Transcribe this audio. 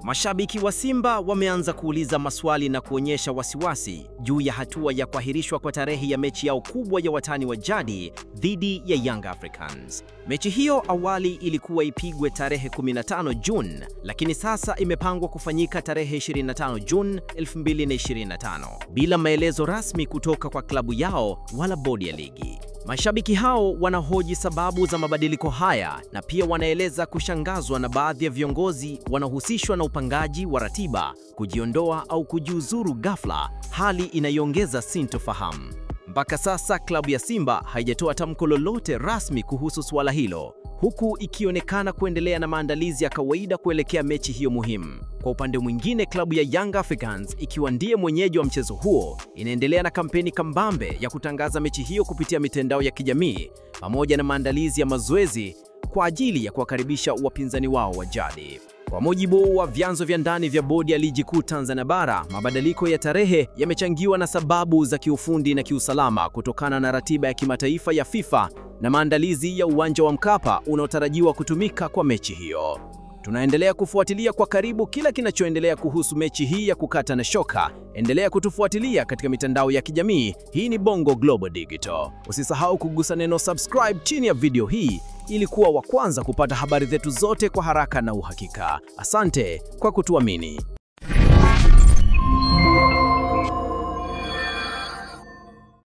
Mashabiki wa Simba wameanza kuuliza maswali na kuonyesha wasiwasi juu ya hatua ya kuahirishwa kwa tarehe ya mechi yao kubwa ya watani wa jadi dhidi ya Young Africans. Mechi hiyo awali ilikuwa ipigwe tarehe 15 Juni, lakini sasa imepangwa kufanyika tarehe 25 Juni 2025 bila maelezo rasmi kutoka kwa klabu yao wala bodi ya ligi. Mashabiki hao wanahoji sababu za mabadiliko haya na pia wanaeleza kushangazwa na baadhi ya viongozi wanaohusishwa na upangaji wa ratiba kujiondoa au kujiuzuru ghafla, hali inayoongeza sintofahamu. Mpaka sasa klabu ya Simba haijatoa tamko lolote rasmi kuhusu suala hilo, huku ikionekana kuendelea na maandalizi ya kawaida kuelekea mechi hiyo muhimu. Kwa upande mwingine, klabu ya Young Africans, ikiwa ndiye mwenyeji wa mchezo huo, inaendelea na kampeni kambambe ya kutangaza mechi hiyo kupitia mitandao ya kijamii pamoja na maandalizi ya mazoezi kwa ajili ya kuwakaribisha wapinzani wao wa jadi. Kwa mujibu wa vyanzo vya ndani vya bodi ya ligi kuu Tanzania bara, mabadiliko ya tarehe yamechangiwa na sababu za kiufundi na kiusalama kutokana na ratiba ya kimataifa ya FIFA na maandalizi ya uwanja wa Mkapa unaotarajiwa kutumika kwa mechi hiyo. Tunaendelea kufuatilia kwa karibu kila kinachoendelea kuhusu mechi hii ya kukata na shoka. Endelea kutufuatilia katika mitandao ya kijamii. Hii ni Bongo Global Digital. Usisahau kugusa neno subscribe chini ya video hii ili kuwa wa kwanza kupata habari zetu zote kwa haraka na uhakika. Asante kwa kutuamini.